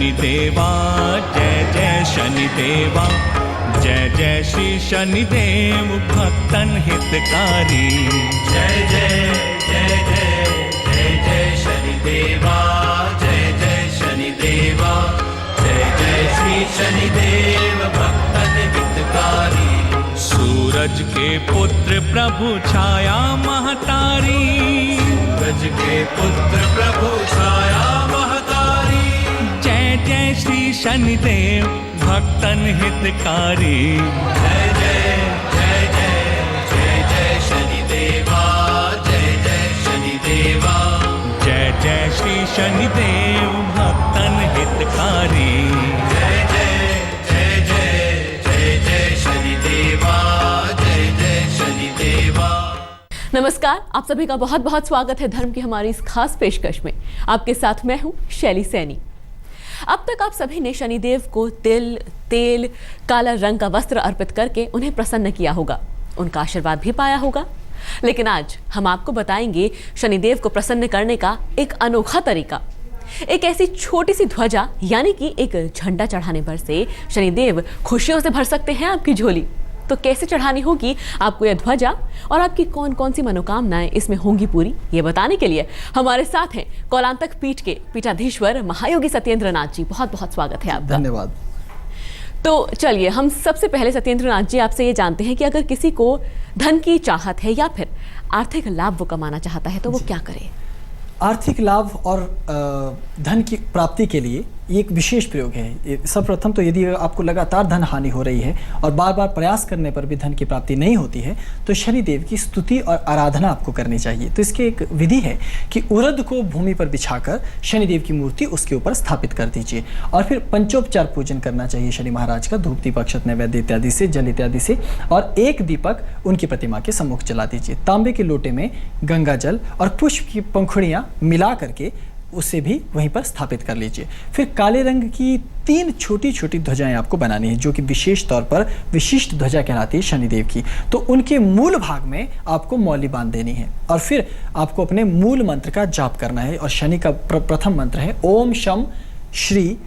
शनिदेवा, जय जय शनिदेवा, जय जय श्री शनिदेव भक्तन हितकारी। जय जय जय जय जय जय शनिदेवा, जय जय शनिदेवा, जय जय श्री शनिदेव भक्तन हितकारी। सूरज के पुत्र प्रभु छाया महतारी, सूरज के पुत्र प्रभु छाया महतारी। जय जय श्री शनिदेव भक्तन हितकारी। जय जय जय जय जय जय शनिदेवा, जय जय शनिदेवा, जय जय श्री शनिदेव भक्तन हितकारी। जय जय जय जय जय जय शनिदेवा, जय जय शनिदेवा। नमस्कार, आप सभी का बहुत बहुत स्वागत है धर्म की हमारी इस खास पेशकश में। आपके साथ मैं हूं शैली सैनी। अब तक आप सभी ने शनिदेव को तिल, तेल, काला रंग का वस्त्र अर्पित करके उन्हें प्रसन्न किया होगा, उनका आशीर्वाद भी पाया होगा। लेकिन आज हम आपको बताएंगे शनिदेव को प्रसन्न करने का एक अनोखा तरीका। एक ऐसी छोटी सी ध्वजा यानी कि एक झंडा चढ़ाने पर से शनिदेव खुशियों से भर सकते हैं आपकी झोली। तो कैसे चढ़ानी होगी आपको यह ध्वजा और आपकी कौन कौन सी मनोकामनाएं इसमें होंगी पूरी, ये बताने के लिए हमारे साथ हैं कौलांतक पीठ के पीठाधीश्वर महायोगी सत्येंद्र नाथ जी। बहुत बहुत स्वागत है आपका। धन्यवाद। तो चलिए हम सबसे पहले सत्येंद्र नाथ जी आपसे ये जानते हैं कि अगर किसी को धन की चाहत है या फिर आर्थिक लाभ वो कमाना चाहता है तो वो क्या करे? आर्थिक लाभ और धन की प्राप्ति के लिए ये एक विशेष प्रयोग है। सर्वप्रथम तो यदि आपको लगातार धन हानि हो रही है और बार बार प्रयास करने पर भी धन की प्राप्ति नहीं होती है तो शनिदेव की स्तुति और आराधना आपको करनी चाहिए। तो इसकी एक विधि है कि उरद को भूमि पर बिछाकर शनिदेव की मूर्ति उसके ऊपर स्थापित कर दीजिए और फिर पंचोपचार पूजन करना चाहिए शनि महाराज का, धूप दीपक अक्षत नैवेद्य इत्यादि से, जल इत्यादि से, और एक दीपक उनकी प्रतिमा के सम्मुख जला दीजिए। तांबे के लोटे में गंगा जल और पुष्प की पंखुड़ियाँ मिला करके उसे भी वहीं पर स्थापित कर लीजिए। फिर काले रंग की 3 छोटी छोटी ध्वजाएं आपको बनानी है जो कि विशेष तौर पर विशिष्ट ध्वजा कहलाती है शनिदेव की। तो उनके मूल भाग में आपको मौली बांध देनी है और फिर आपको अपने मूल मंत्र का जाप करना है। और शनि का प्रथम मंत्र है ओम शम श्री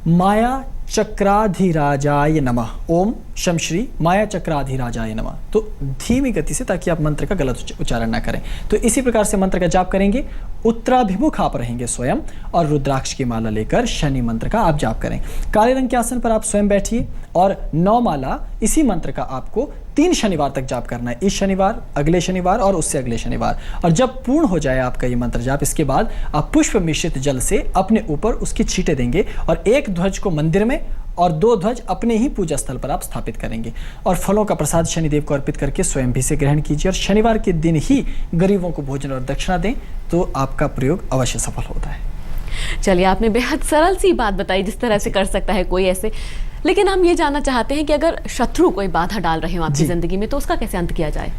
माया चक्राधिराजाय नमः। ओम शम श्री माया चक्राधिराजाय नमः। तो धीमी गति से, ताकि आप मंत्र का गलत उच्चारण ना करें। तो इसी प्रकार से मंत्र का जाप करेंगे। उत्तराभिमुख आप रहेंगे स्वयं और रुद्राक्ष की माला लेकर शनि मंत्र का आप जाप करें। काले रंग के आसन पर आप स्वयं बैठिए और 9 माला इसी मंत्र का आपको 3 शनिवार तक जाप करना है। इस शनिवार, अगले शनिवार और उससे अगले शनिवार। और जब पूर्ण हो जाए आपका ये मंत्र जाप, इसके बाद आप पुष्प मिश्रित जल से अपने ऊपर उसकी छींटे देंगे और एक ध्वज को मंदिर में और 2 ध्वज अपने ही पूजा स्थल पर आप स्थापित करेंगे। और फलों का प्रसाद शनिदेव को अर्पित करके स्वयं भी से ग्रहण कीजिए और शनिवार के दिन ही गरीबों को भोजन और दक्षिणा दें तो आपका प्रयोग अवश्य सफल होता है। चलिए, आपने बेहद सरल सी बात बताई जिस तरह से कर सकता है कोई ऐसे। लेकिन हम ये जानना चाहते हैं कि अगर शत्रु कोई बाधा डाल रहे हो आपकी जिंदगी में तो उसका कैसे अंत किया जाए?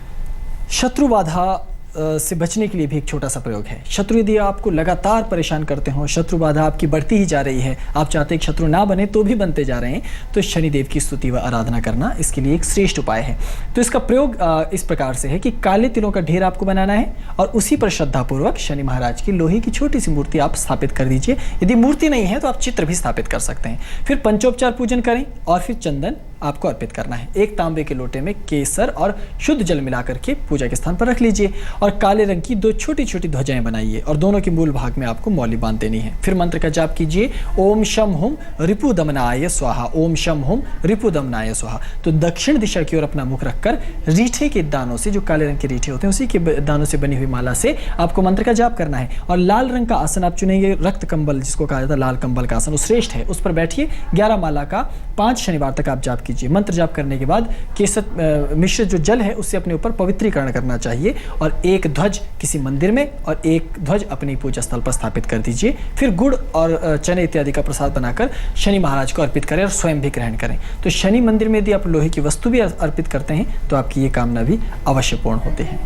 शत्रु बाधा से बचने के लिए भी एक छोटा सा प्रयोग है। शत्रु यदि आपको लगातार परेशान करते हो, शत्रु बाधा आपकी बढ़ती ही जा रही है, आप चाहते हैं कि शत्रु ना बने तो भी बनते जा रहे हैं, तो शनिदेव की स्तुति व आराधना करना इसके लिए एक श्रेष्ठ उपाय है। तो इसका प्रयोग इस प्रकार से है कि काले तिलों का ढेर आपको बनाना है और उसी पर श्रद्धापूर्वक शनि महाराज की लोहे की छोटी सी मूर्ति आप स्थापित कर दीजिए। यदि मूर्ति नहीं है तो आप चित्र भी स्थापित कर सकते हैं। फिर पंचोपचार पूजन करें और फिर चंदन आपको अर्पित करना है। एक तांबे के लोटे में केसर और शुद्ध जल मिलाकर के पूजा के स्थान पर रख लीजिए और काले रंग की 2 छोटी छोटी ध्वजाएं बनाइए और दोनों के मूल भाग में आपको मौली बांध देनी है। फिर मंत्र का जाप कीजिए ओम शम हुम रिपुदमनाय स्वाहा, ओम शम हुम रिपुदमनाय स्वाहा। तो दक्षिण दिशा की ओर अपना मुख रखकर रीठे के दानों से, जो काले रंग के रीठे होते हैं उसी के दानों से बनी हुई माला से आपको मंत्र का जाप करना है। और लाल रंग का आसन आप चुनेंगे, रक्त कंबल जिसको कहा जाता है, लाल कंबल का आसन वो श्रेष्ठ है, उस पर बैठिए। 11 माला का 5 शनिवार तक आप जाप कीजिए। मंत्र जाप करने के बाद केसर मिश्रित जो जल है उससे अपने ऊपर पवित्रीकरण करना चाहिए और एक ध्वज किसी मंदिर में और एक ध्वज अपनी पूजा स्थल पर स्थापित कर दीजिए। फिर गुड़ और चने इत्यादि का प्रसाद बनाकर शनि महाराज को अर्पित करें और स्वयं भी ग्रहण करें। तो शनि मंदिर में यदि आप लोहे की वस्तु भी अर्पित करते हैं तो आपकी ये कामना भी अवश्य पूर्ण होते हैं।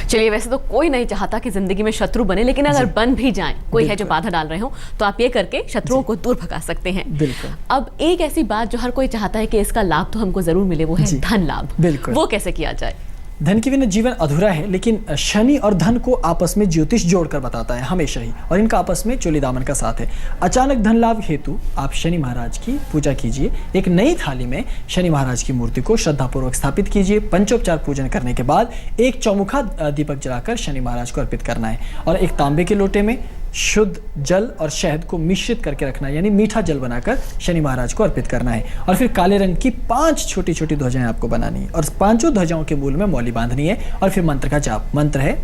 चलिए, वैसे तो कोई नहीं चाहता कि जिंदगी में शत्रु बने, लेकिन अगर बन भी जाए, कोई है जो बाधा डाल रहे हो, तो आप ये करके शत्रुओं को दूर भगा सकते हैं। बिल्कुल। अब एक ऐसी बात जो हर कोई चाहता है कि इसका लाभ तो हमको जरूर मिले, वो है धन लाभ। बिल्कुल। वो कैसे किया जाए? धन के बिना जीवन अधूरा है, लेकिन शनि और धन को आपस में ज्योतिष जोड़कर बताता है हमेशा ही, और इनका आपस में चोली दामन का साथ है। अचानक धन लाभ हेतु आप शनि महाराज की पूजा कीजिए। एक नई थाली में शनि महाराज की मूर्ति को श्रद्धापूर्वक स्थापित कीजिए। पंचोपचार पूजन करने के बाद एक चौमुखा दीपक जलाकर शनि महाराज को अर्पित करना है, और एक तांबे के लोटे में शुद्ध जल और शहद को मिश्रित करके रखना है, यानी मीठा जल बनाकर शनि महाराज को अर्पित करना है। और फिर काले रंग की 5 छोटी छोटी ध्वजाएं आपको बनानी है, और 5 ध्वजाओं के मूल में मौली बांधनी है। और फिर मंत्र का जाप। मंत्र है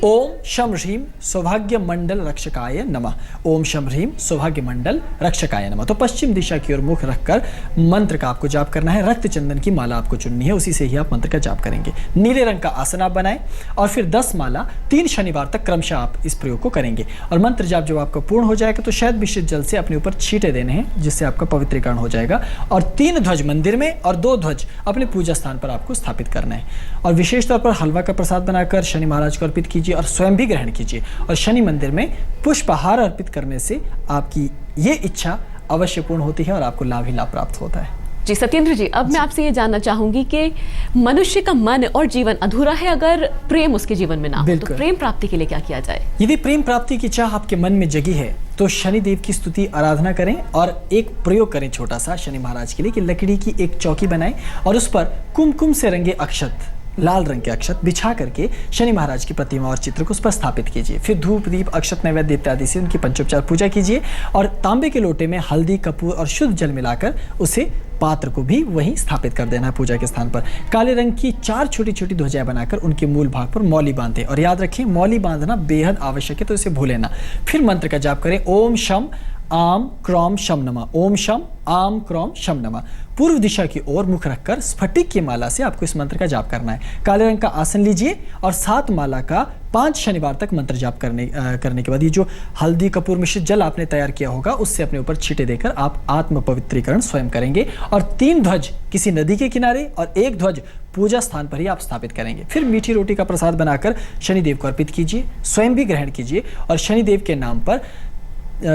ओम शम ह्रीम सौभाग्य मंडल रक्षकाय नमः। ओम शम ह्रीम सौभाग्य मंडल रक्षकाय नमः। तो पश्चिम दिशा की ओर मुख रखकर मंत्र का आपको जाप करना है। रक्त चंदन की माला आपको चुननी है, उसी से ही आप मंत्र का जाप करेंगे। नीले रंग का आसन आप बनाएं, और फिर 10 माला 3 शनिवार तक क्रमशः आप इस प्रयोग को करेंगे। और मंत्र जाप जब आपका पूर्ण हो जाएगा तो शहद मिश्रित जल से अपने ऊपर छींटे देने हैं, जिससे आपका पवित्रीकरण हो जाएगा। और 3 ध्वज मंदिर में और 2 ध्वज अपने पूजा स्थान पर आपको स्थापित करना है। और विशेष तौर पर हलवा का प्रसाद बनाकर शनि महाराज को अर्पित कीजिए और स्वयं भी ग्रहण कीजिए। और शनि मंदिर में पुष्पहार अर्पित करने से आपकी ये इच्छा अवश्य पूर्ण होती है और आपको लाभ ही लाभ प्राप्त होता है। जी सत्येंद्र जी, अब मैं आपसे ये जानना चाहूंगी कि मनुष्य का मन और जीवन अधूरा है अगर प्रेम उसके जीवन में ना हो, तो प्रेम प्राप्ति के लिए क्या किया जाए? यदि प्रेम प्राप्ति की चाह आपके मन में जगी है तो शनि देव की स्तुति आराधना करें, और एक प्रयोग करें छोटा सा शनि महाराज के लिए कि लकड़ी की एक चौकी बनाएं और उस पर कुमकुम से रंगे अक्षत, लाल रंग के अक्षत बिछा करके शनि महाराज की प्रतिमा और चित्र को उस पर स्थापित कीजिए। फिर धूप दीप अक्षत नैवेद्य इत्यादि से उनकी पंचोपचार पूजा कीजिए, और तांबे के लोटे में हल्दी कपूर और शुद्ध जल मिलाकर उसे पात्र को भी वहीं स्थापित कर देना है पूजा के स्थान पर। काले रंग की 4 छोटी छोटी ध्वजाएं बनाकर उनके मूल भाग पर मौली बांधें, और याद रखें मौली बांधना बेहद आवश्यक है, तो इसे भूलें ना। फिर मंत्र का जाप करें ओम शम आम क्रौम शम नमः। ओम शम आम क्रौम शम नमः। पूर्व दिशा की ओर मुख रखकर स्फटिक की माला से आपको इस मंत्र का जाप करना है। काले रंग का आसन लीजिए और 7 माला का 5 शनिवार तक मंत्र जाप करने के बाद ये जो हल्दी कपूर मिश्रित जल आपने तैयार किया होगा उससे अपने ऊपर छींटे देकर आप आत्म पवित्रीकरण स्वयं करेंगे। और 3 ध्वज किसी नदी के किनारे और 1 ध्वज पूजा स्थान पर ही आप स्थापित करेंगे। फिर मीठी रोटी का प्रसाद बनाकर शनिदेव को अर्पित कीजिए, स्वयं भी ग्रहण कीजिए, और शनिदेव के नाम पर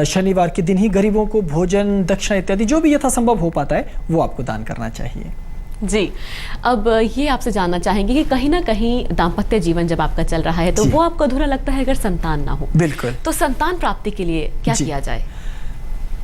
शनिवार के दिन ही गरीबों को भोजन दक्षिणा इत्यादि जो भी यथासंभव हो पाता है वो आपको दान करना चाहिए। जी, अब ये आपसे जानना चाहेंगे कि कहीं ना कहीं दाम्पत्य जीवन जब आपका चल रहा है तो वो आपको अधूरा लगता है अगर संतान ना हो। बिल्कुल। तो संतान प्राप्ति के लिए क्या किया जाए?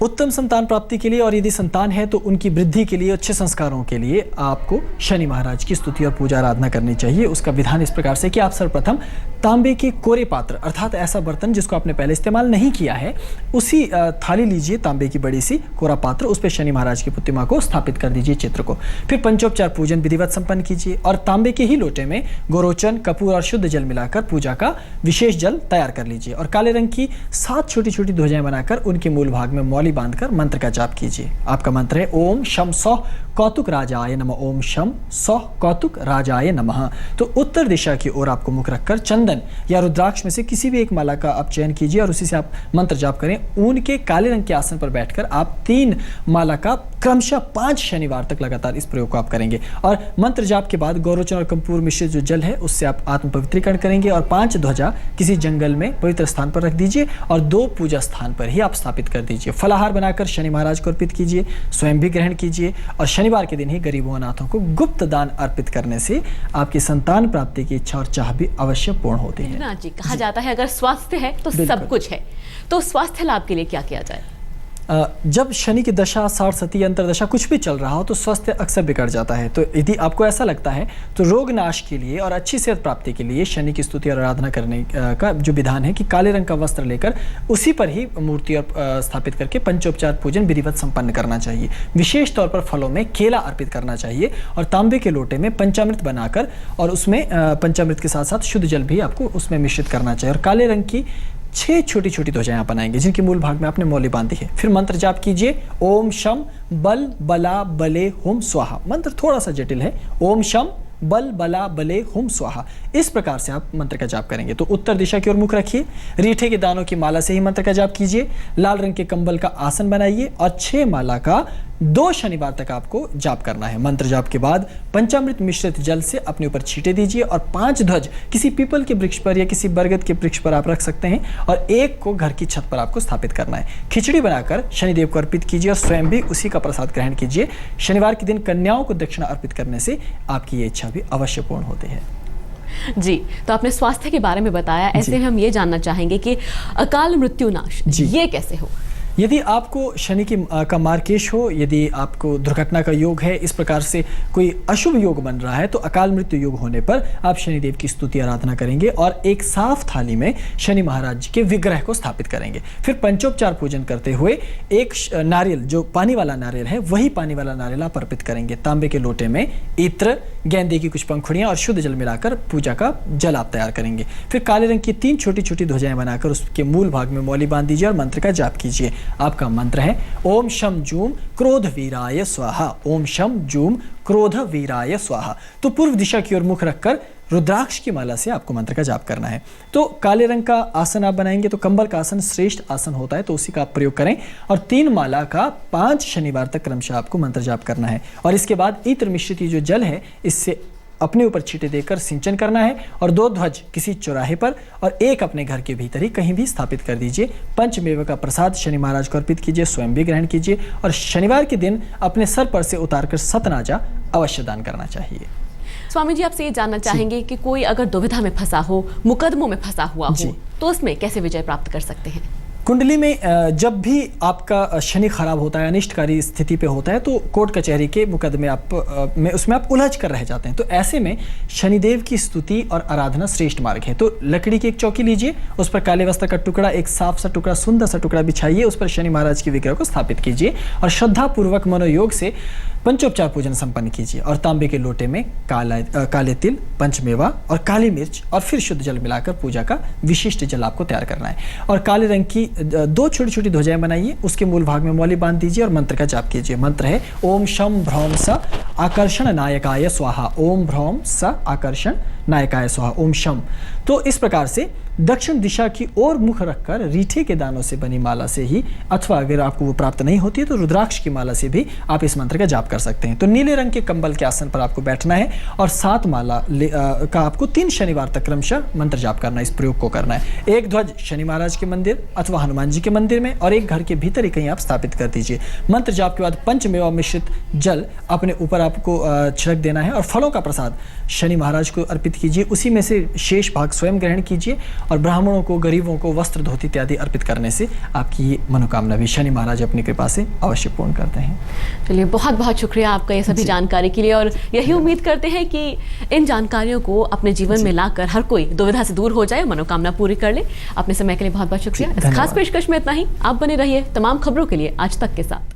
उत्तम संतान प्राप्ति के लिए, और यदि संतान है तो उनकी वृद्धि के लिए, अच्छे संस्कारों के लिए आपको शनि महाराज की स्तुति और पूजा आराधना करनी चाहिए। उसका विधान इस प्रकार से कि आप सर्वप्रथम तांबे के कोरे पात्र, अर्थात ऐसा बर्तन जिसको आपने पहले इस्तेमाल नहीं किया है, उसी थाली लीजिए, तांबे की बड़ी सी कोरा पात्र, उस पर शनि महाराज की प्रतिमा को स्थापित कर दीजिए, चित्र को। फिर पंचोपचार पूजन विधिवत संपन्न कीजिए, और तांबे के ही लोटे में गोरोचन कपूर और शुद्ध जल मिलाकर पूजा का विशेष जल तैयार कर लीजिए। और काले रंग की 7 छोटी छोटी ध्वजाएं बनाकर उनके मूल भाग में मौली बांधकर मंत्र का जाप कीजिए। आपका मंत्र है ओम शम सौः कौतुक राजाय नमः। ओम शम सौः कौतुक राजाय नमः। तो उत्तर दिशा की ओर आपको मुख रखकर चंदन या रुद्राक्ष में से किसी भी एक माला का आप चयन कीजिए और उसी से आप मंत्र जाप करें। ऊन के काले रंग के आसन पर बैठकर आप 3 माला का क्रमशः 5 शनिवार तक लगातार इस प्रयोग को आप करेंगे। और मंत्र जाप के बाद गौरोचन और कंपूर मिश्रित जो जल है उससे आप आत्म पवित्रीकरण करेंगे, और 5 ध्वजा किसी जंगल में पवित्र स्थान पर रख दीजिए और 2 पूजा स्थान पर ही आप स्थापित कर दीजिए। फलाहार बनाकर शनि महाराज को अर्पित कीजिए, स्वयं भी ग्रहण कीजिए, और शनिवार के दिन ही गरीबों अनाथों को गुप्त दान अर्पित करने से आपकी संतान प्राप्ति की इच्छा और चाह भी अवश्य पूर्ण होती है। ना जी, कहा जाता है अगर स्वास्थ्य है तो सब कुछ है, तो स्वास्थ्य लाभ के लिए क्या किया जाए? जब शनि की दशा, साढ़ सती, अंतरदशा कुछ भी चल रहा हो तो स्वास्थ्य अक्सर बिगड़ जाता है। तो यदि आपको ऐसा लगता है तो रोग नाश के लिए और अच्छी सेहत प्राप्ति के लिए शनि की स्तुति और आराधना करने का जो विधान है कि काले रंग का वस्त्र लेकर उसी पर ही मूर्ति और स्थापित करके पंचोपचार पूजन विधिवत संपन्न करना चाहिए। विशेष तौर पर फलों में केला अर्पित करना चाहिए, और तांबे के लोटे में पंचामृत बनाकर और उसमें पंचामृत के साथ साथ शुद्ध जल भी आपको उसमें मिश्रित करना चाहिए। और काले रंग की 6 छोटी छोटी ध्वजाएं बनाएंगे जिनके मूल भाग में आपने मौली बांधी है। फिर मंत्र जाप कीजिए ओम शम बल बला बले होम स्वाहा। मंत्र थोड़ा सा जटिल है। ओम शम बल बला बले होम स्वाहा। इस प्रकार से आप मंत्र का जाप करेंगे। तो उत्तर दिशा की ओर मुख रखिए, रीठे के दानों की माला से ही मंत्र का जाप कीजिए, लाल रंग के कंबल का आसन बनाइए और 6 माला का 2 शनिवार तक आपको जाप करना है। मंत्र जाप के बाद पंचामृत मिश्रित जल से अपने ऊपर छींटे दीजिए और 5 ध्वज किसी पीपल के वृक्ष पर या किसी बरगद के वृक्ष पर आप रख सकते हैं और एक को घर की छत पर आपको स्थापित करना है। खिचड़ी बनाकर शनिदेव को अर्पित कीजिए और स्वयं भी उसी का प्रसाद ग्रहण कीजिए। शनिवार के दिन कन्याओं को दक्षिणा अर्पित करने से आपकी ये इच्छा भी अवश्य पूर्ण होती है। जी, तो आपने स्वास्थ्य के बारे में बताया, ऐसे में हम ये जानना चाहेंगे कि अकाल मृत्यु नाश ये कैसे हो? यदि आपको शनि का मार्केश हो, यदि आपको दुर्घटना का योग है, इस प्रकार से कोई अशुभ योग बन रहा है, तो अकाल मृत्यु योग होने पर आप शनिदेव की स्तुति आराधना करेंगे और एक साफ थाली में शनि महाराज जी के विग्रह को स्थापित करेंगे। फिर पंचोपचार पूजन करते हुए एक नारियल, जो पानी वाला नारियल है, वही पानी वाला नारियल आप अर्पित करेंगे। तांबे के लोटे में इत्र, गेंदे की कुछ पंखुड़ियां और शुद्ध जल मिलाकर पूजा का जल आप तैयार करेंगे। फिर काले रंग की 3 छोटी छोटी ध्वजाएं बनाकर उसके मूल भाग में मौली बांध दीजिए और मंत्र का जाप कीजिए। आपका मंत्र है ओम शम जूम क्रोध वीराय स्वाहा, ओम शम जूम क्रोध वीराय स्वाहा। तो पूर्व दिशा की ओर मुख रखकर रुद्राक्ष की माला से आपको मंत्र का जाप करना है। तो काले रंग का आसन आप बनाएंगे तो कंबल का आसन श्रेष्ठ आसन होता है, तो उसी का आप प्रयोग करें और 3 माला का 5 शनिवार तक क्रमशः आपको मंत्र जाप करना है। और इसके बाद इत्र मिश्रित जो जल है इससे अपने ऊपर छींटे देकर सिंचन करना है और 2 ध्वज किसी चौराहे पर और एक अपने घर के भीतर ही कहीं भी स्थापित कर दीजिए। पंचमेवा का प्रसाद शनि महाराज को अर्पित कीजिए, स्वयं भी ग्रहण कीजिए और शनिवार के दिन अपने सर पर से उतारकर सतनाजा अवश्य दान करना चाहिए। स्वामी जी, आपसे ये जानना चाहेंगे कि कोई अगर दुविधा में फंसा हो, मुकदमों में फंसा हुआ हो, तो उसमें कैसे विजय प्राप्त कर सकते हैं? कुंडली में जब भी आपका शनि खराब होता है, अनिष्टकारी स्थिति पे होता है, तो कोर्ट कचहरी के मुकदमे उसमें आप उलझ कर रह जाते हैं। तो ऐसे में शनिदेव की स्तुति और आराधना श्रेष्ठ मार्ग है। तो लकड़ी की एक चौकी लीजिए, उस पर काले वस्त्र का टुकड़ा, एक साफ सा टुकड़ा, सुंदर सा टुकड़ा बिछाइए, उस पर शनि महाराज के विग्रह को स्थापित कीजिए और श्रद्धा पूर्वक मनोयोग से पंचोपचार पूजन संपन्न कीजिए और तांबे के लोटे में काले तिल, पंचमेवा और काली मिर्च और फिर शुद्ध जल मिलाकर पूजा का विशिष्ट जल आपको तैयार करना है। और काले रंग की 2 छोटी छोटी ध्वजाएं बनाइए, उसके मूल भाग में मौली बांध दीजिए और मंत्र का जाप कीजिए। मंत्र है ओम शम भ्रौम स आकर्षण नायकाय स्वाहा, ओम भ्रौम स आकर्षण नायकाय स्वाहा, ओम शम। तो इस प्रकार से दक्षिण दिशा की ओर मुख रखकर रीठे के दानों से बनी माला से ही, अथवा अगर आपको वो प्राप्त नहीं होती है तो रुद्राक्ष की माला से भी आप इस मंत्र का जाप कर सकते हैं। तो नीले रंग के कंबल के आसन पर आपको बैठना है और 7 माला का आपको 3 शनिवार तक क्रमशः मंत्र जाप करना है। इस प्रयोग को करना है। एक ध्वज शनि महाराज के मंदिर अथवा हनुमान जी के मंदिर में और एक घर के भीतर ही कहीं आप स्थापित कर दीजिए। मंत्र जाप के बाद पंचमेवा मिश्रित जल अपने ऊपर आपको छिड़क देना है और फलों का प्रसाद शनि महाराज को अर्पित कीजिए। उसी में से शेष भाग स्वयं ग्रहण कीजिए और ब्राह्मणों को, गरीबों को वस्त्र, धोती इत्यादि अर्पित करने से आपकी ये मनोकामना भी शनि महाराज अपनी कृपा से अवश्य पूर्ण करते हैं। चलिए, बहुत बहुत शुक्रिया आपका ये सभी जानकारी के लिए और यही उम्मीद करते हैं कि इन जानकारियों को अपने जीवन में लाकर हर कोई दुविधा से दूर हो जाए, मनोकामना पूरी कर ले। अपने समय के लिए बहुत बहुत शुक्रिया। इस खास पेशकश में इतना ही। आप बने रहिए तमाम खबरों के लिए आज तक के साथ।